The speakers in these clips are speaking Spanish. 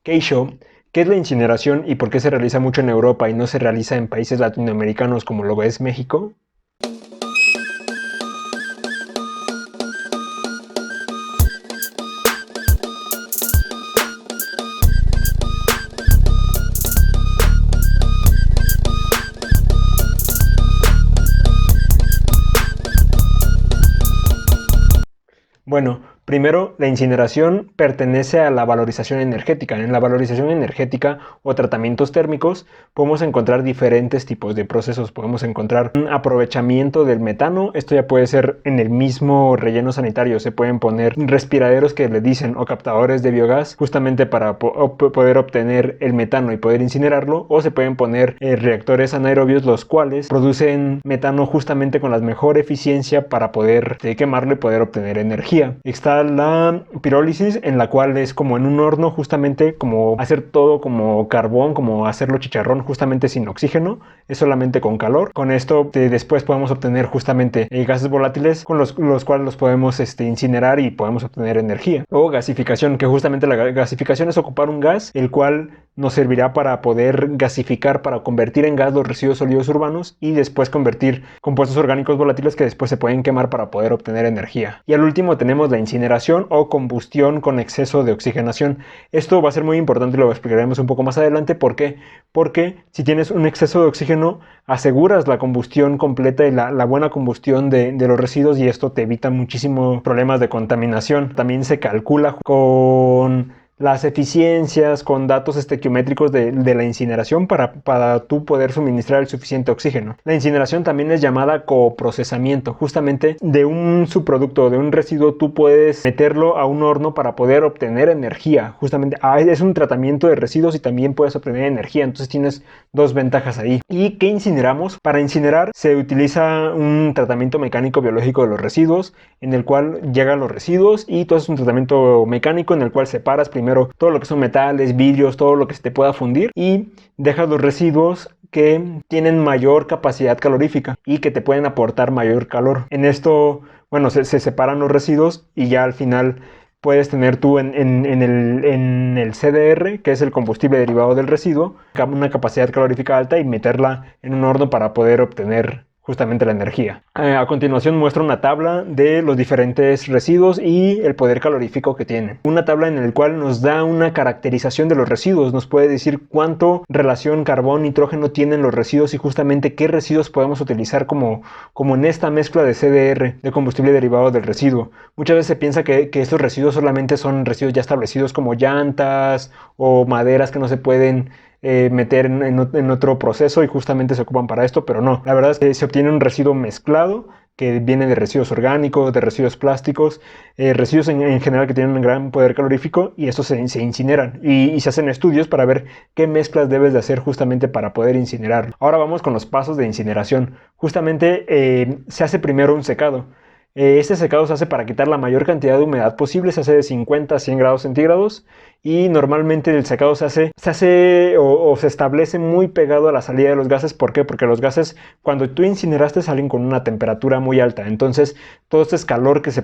Keisho, ¿qué es la incineración y por qué se realiza mucho en Europa y no se realiza en países latinoamericanos como lo es México? Bueno, primero, la incineración pertenece a la valorización energética. En la valorización energética o tratamientos térmicos podemos encontrar diferentes tipos de procesos. Podemos encontrar un aprovechamiento del metano. Esto ya puede ser en el mismo relleno sanitario. Se pueden poner respiraderos que le dicen o captadores de biogás justamente para poder obtener el metano y poder incinerarlo. O se pueden poner reactores anaerobios, los cuales producen metano justamente con la mejor eficiencia para poder quemarlo y poder obtener energía. Está la pirólisis, en la cual es como en un horno, justamente como hacer todo como carbón, como hacerlo chicharrón, justamente sin oxígeno, es solamente con calor. Con esto después podemos obtener justamente gases volátiles con los cuales los podemos incinerar y podemos obtener energía. O gasificación, que justamente la gasificación es ocupar un gas, el cual nos servirá para poder gasificar, para convertir en gas los residuos sólidos urbanos y después convertir compuestos orgánicos volátiles que después se pueden quemar para poder obtener energía. Y al último tenemos la incineración o combustión con exceso de oxigenación. Esto va a ser muy importante y lo explicaremos un poco más adelante. ¿Por qué? Porque si tienes un exceso de oxígeno, aseguras la combustión completa y la buena combustión de los residuos, y esto te evita muchísimos problemas de contaminación. También se calcula con las eficiencias, con datos estequiométricos de la incineración para tú poder suministrar el suficiente oxígeno. La incineración también es llamada coprocesamiento. Justamente de un subproducto, de un residuo, tú puedes meterlo a un horno para poder obtener energía. Justamente es un tratamiento de residuos y también puedes obtener energía. Entonces tienes dos ventajas ahí. ¿Y qué incineramos? Para incinerar se utiliza un tratamiento mecánico biológico de los residuos, en el cual llegan los residuos y todo es un tratamiento mecánico en el cual separas primero todo lo que son metales, vidrios, todo lo que se te pueda fundir, y dejas los residuos que tienen mayor capacidad calorífica y que te pueden aportar mayor calor. En esto, bueno, se separan los residuos y ya al final puedes tener tú en el CDR, que es el combustible derivado del residuo, una capacidad calorífica alta y meterla en un horno para poder obtener justamente la energía. A continuación muestra una tabla de los diferentes residuos y el poder calorífico que tienen. Una tabla en la cual nos da una caracterización de los residuos, nos puede decir cuánto relación carbón-nitrógeno tienen los residuos y justamente qué residuos podemos utilizar como en esta mezcla de CDR, de combustible derivado del residuo. Muchas veces se piensa que estos residuos solamente son residuos ya establecidos como llantas o maderas que no se pueden meter en otro proceso y justamente se ocupan para esto, pero no. La verdad es que se obtiene un residuo mezclado que viene de residuos orgánicos, de residuos plásticos, residuos en general que tienen un gran poder calorífico, y estos se incineran y se hacen estudios para ver qué mezclas debes de hacer justamente para poder incinerarlo. Ahora vamos con los pasos de incineración. Justamente se hace primero un secado. Este secado se hace para quitar la mayor cantidad de humedad posible, se hace de 50 a 100 grados centígrados y normalmente el secado se hace o se establece muy pegado a la salida de los gases. ¿Por qué? Porque los gases, cuando tú incineraste, salen con una temperatura muy alta. Entonces todo este es calor que se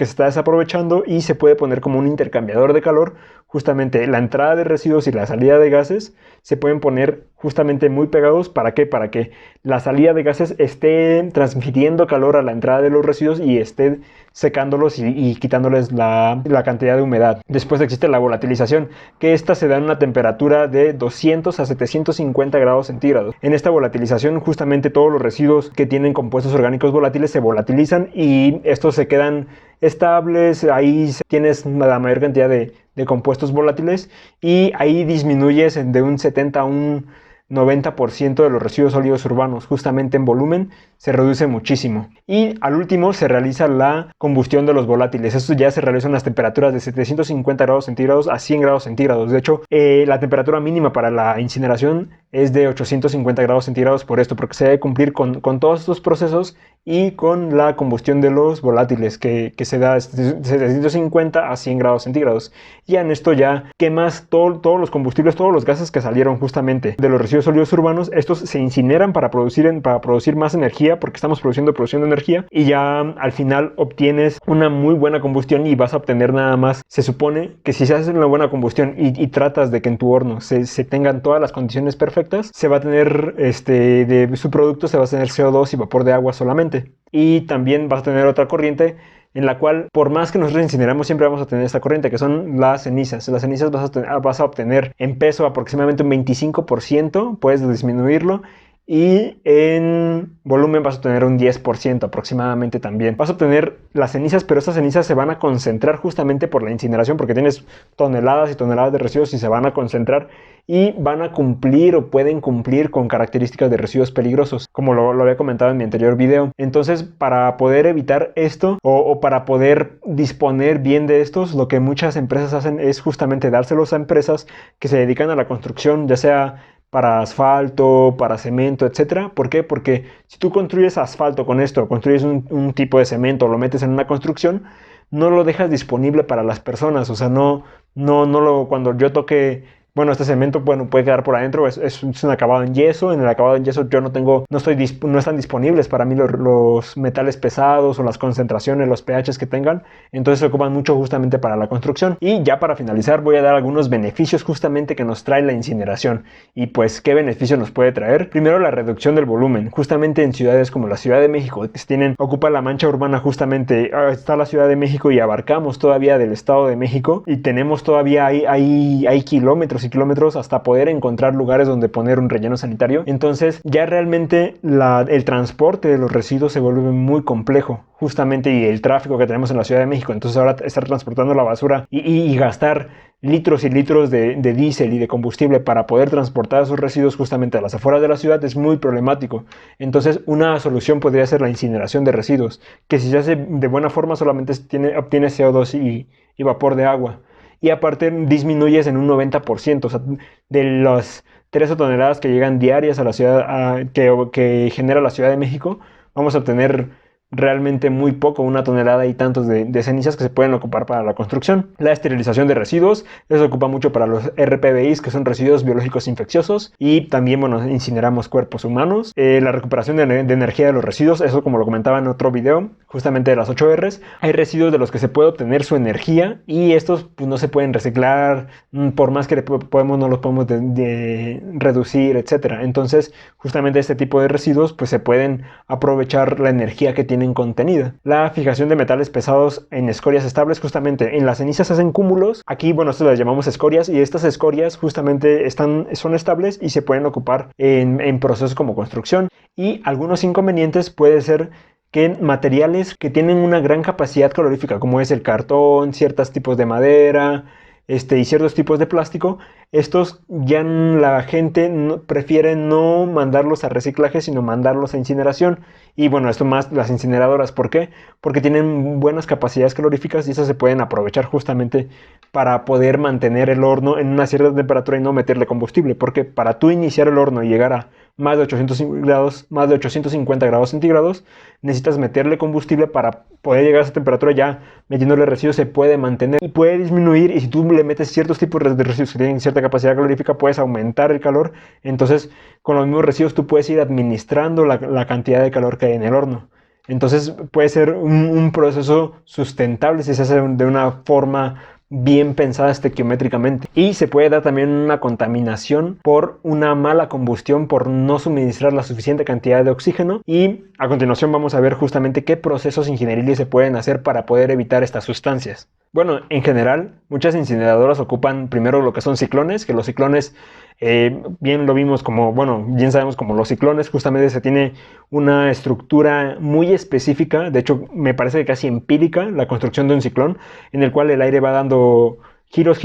está desaprovechando y se puede poner como un intercambiador de calor. Justamente la entrada de residuos y la salida de gases se pueden poner justamente muy pegados. ¿Para qué? Para que la salida de gases esté transmitiendo calor a la entrada de los residuos y esté secándolos y quitándoles la cantidad de humedad. Después existe la volatilización, que esta se da en una temperatura de 200 a 750 grados centígrados. En esta volatilización justamente todos los residuos que tienen compuestos orgánicos volátiles se volatilizan y estos se quedan estables. Ahí tienes la mayor cantidad de compuestos volátiles y ahí disminuyes de un 70 a un 90% de los residuos sólidos urbanos. Justamente en volumen se reduce muchísimo. Y al último se realiza la combustión de los volátiles. Esto ya se realiza en las temperaturas de 750 grados centígrados a 100 grados centígrados. De hecho, la temperatura mínima para la incineración es de 850 grados centígrados por esto, porque se debe cumplir con todos estos procesos y con la combustión de los volátiles que se da de 750 a 100 grados centígrados. Y en esto ya quemas todos los combustibles, todos los gases que salieron justamente de los residuos sólidos urbanos. Estos se incineran para producir más energía, porque estamos produciendo energía, y ya al final obtienes una muy buena combustión y vas a obtener nada más. Se supone que si se hace una buena combustión y tratas de que en tu horno se tengan todas las condiciones perfectas, se va a tener de su producto se va a tener CO2 y vapor de agua solamente. Y también vas a tener otra corriente en la cual, por más que nosotros incineramos, siempre vamos a tener esta corriente, que son las cenizas. Las cenizas vas a obtener en peso aproximadamente un 25%, puedes disminuirlo, y en volumen vas a obtener un 10% aproximadamente también. Vas a obtener las cenizas, pero estas cenizas se van a concentrar justamente por la incineración, porque tienes toneladas y toneladas de residuos y se van a concentrar y van a cumplir o pueden cumplir con características de residuos peligrosos, como lo había comentado en mi anterior video. Entonces, para poder evitar esto o para poder disponer bien de estos, lo que muchas empresas hacen es justamente dárselos a empresas que se dedican a la construcción, ya sea para asfalto, para cemento, etc. ¿Por qué? Porque si tú construyes asfalto con esto, construyes un tipo de cemento, lo metes en una construcción, no lo dejas disponible para las personas. O sea, cuando yo toque, bueno, este cemento, bueno, puede quedar por adentro, es un acabado en yeso. En el acabado en yeso yo no están disponibles para mí los metales pesados o las concentraciones, los pHs que tengan. Entonces se ocupan mucho justamente para la construcción. Y ya para finalizar voy a dar algunos beneficios justamente que nos trae la incineración. Y pues, ¿qué beneficio nos puede traer? Primero, la reducción del volumen. Justamente en ciudades como la Ciudad de México, que ocupa la mancha urbana, justamente está la Ciudad de México y abarcamos todavía del Estado de México, y tenemos todavía hay kilómetros y kilómetros hasta poder encontrar lugares donde poner un relleno sanitario. Entonces ya realmente el transporte de los residuos se vuelve muy complejo, justamente, y el tráfico que tenemos en la Ciudad de México. Entonces ahora estar transportando la basura y gastar litros y litros de diésel y de combustible para poder transportar esos residuos justamente a las afueras de la ciudad es muy problemático. Entonces una solución podría ser la incineración de residuos, que si se hace de buena forma solamente obtiene CO2 y vapor de agua. Y aparte disminuyes en un 90%, o sea, de las 13 toneladas que llegan diarias a la ciudad, que genera la Ciudad de México, vamos a obtener realmente muy poco, 1 tonelada y tantos de cenizas que se pueden ocupar para la construcción. La esterilización de residuos, eso se ocupa mucho para los RPBIs, que son residuos biológicos infecciosos, y también, bueno, incineramos cuerpos humanos. La recuperación de energía de los residuos, eso como lo comentaba en otro video, justamente de las 8 Rs. Hay residuos de los que se puede obtener su energía y estos pues no se pueden reciclar, por más que no los podemos reducir, etc. Entonces, justamente este tipo de residuos pues se pueden aprovechar la energía que tienen contenida. La fijación de metales pesados en escorias estables, justamente en las cenizas se hacen cúmulos. Aquí, bueno, esto las llamamos escorias, y estas escorias justamente son estables y se pueden ocupar en procesos como construcción. Y algunos inconvenientes puede ser que materiales que tienen una gran capacidad calorífica, como es el cartón, ciertos tipos de madera, y ciertos tipos de plástico, estos ya la gente prefiere no mandarlos a reciclaje, sino mandarlos a incineración. Y bueno, esto más las incineradoras, ¿por qué? Porque tienen buenas capacidades caloríficas y esas se pueden aprovechar justamente para poder mantener el horno en una cierta temperatura y no meterle combustible, porque para tú iniciar el horno y llegar a más de 850 grados centígrados, necesitas meterle combustible para poder llegar a esa temperatura. Ya metiéndole residuos se puede mantener y puede disminuir, y si tú le metes ciertos tipos de residuos que tienen cierta capacidad calorífica, puedes aumentar el calor. Entonces, con los mismos residuos tú puedes ir administrando la cantidad de calor que hay en el horno. Entonces puede ser un proceso sustentable si se hace de una forma bien pensada estequiométricamente. Y se puede dar también una contaminación por una mala combustión, por no suministrar la suficiente cantidad de oxígeno. Y a continuación vamos a ver justamente qué procesos ingenieriles se pueden hacer para poder evitar estas sustancias. Bueno, en general, muchas incineradoras ocupan primero lo que son ciclones, que los ciclones, bien lo vimos como, bueno, bien sabemos como los ciclones, justamente se tiene una estructura muy específica, de hecho me parece que casi empírica, la construcción de un ciclón, en el cual el aire va dando giros,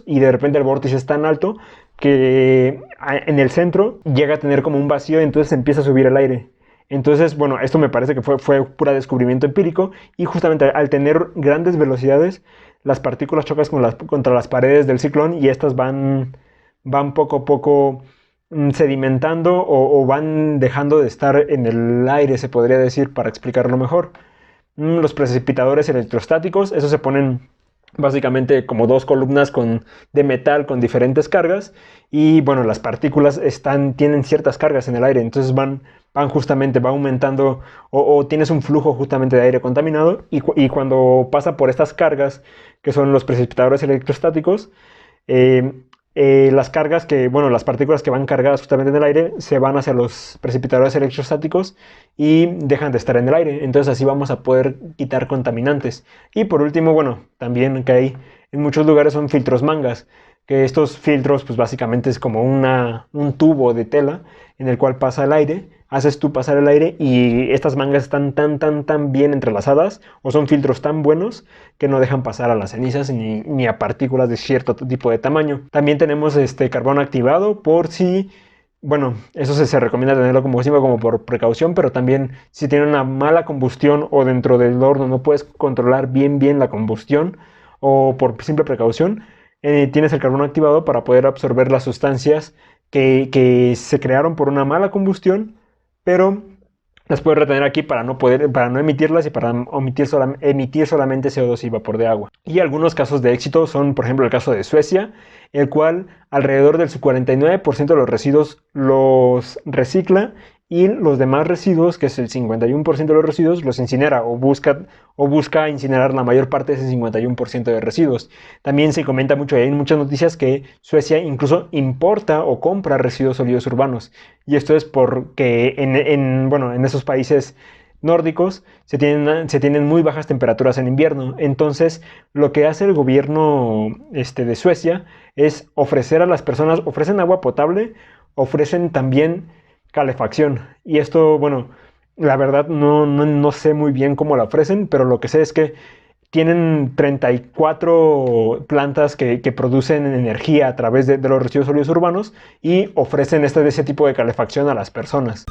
y de repente el vórtice es tan alto que en el centro llega a tener como un vacío, y entonces empieza a subir el aire. Entonces, bueno, esto me parece que fue puro descubrimiento empírico, y justamente al tener grandes velocidades, las partículas chocan contra las paredes del ciclón y estas van van poco a poco sedimentando o van dejando de estar en el aire, se podría decir, para explicarlo mejor. Los precipitadores electrostáticos, esos se ponen básicamente como dos columnas de metal con diferentes cargas, y bueno, las partículas tienen ciertas cargas en el aire, entonces va aumentando, o tienes un flujo justamente de aire contaminado, y cuando pasa por estas cargas, que son los precipitadores electrostáticos, eh, las cargas las partículas que van cargadas justamente en el aire se van hacia los precipitadores electrostáticos y dejan de estar en el aire. Entonces así vamos a poder quitar contaminantes. Y por último, bueno, también que hay en muchos lugares son filtros mangas, que estos filtros pues básicamente es como un tubo de tela en el cual pasa el aire, haces tú pasar el aire, y estas mangas están tan bien entrelazadas, o son filtros tan buenos que no dejan pasar a las cenizas ni a partículas de cierto tipo de tamaño. También tenemos carbón activado, por si, bueno, eso se recomienda tenerlo como por precaución, pero también si tiene una mala combustión o dentro del horno no puedes controlar bien la combustión, o por simple precaución, tienes el carbón activado para poder absorber las sustancias que se crearon por una mala combustión, pero las puedes retener aquí para no emitirlas, y para emitir solamente CO2 y vapor de agua. Y algunos casos de éxito son, por ejemplo, el caso de Suecia, el cual alrededor del 49% de los residuos los recicla, y los demás residuos, que es el 51% de los residuos, los incinera, o busca incinerar la mayor parte de ese 51% de residuos. También se comenta mucho, y hay muchas noticias, que Suecia incluso importa o compra residuos sólidos urbanos. Y esto es porque en esos países nórdicos se tienen muy bajas temperaturas en invierno. Entonces, lo que hace el gobierno de Suecia es ofrecer a las personas, ofrecen agua potable, ofrecen también calefacción. Y esto, bueno, la verdad no sé muy bien cómo la ofrecen, pero lo que sé es que tienen 34 plantas que producen energía a través de los residuos sólidos urbanos, y ofrecen ese tipo de calefacción a las personas.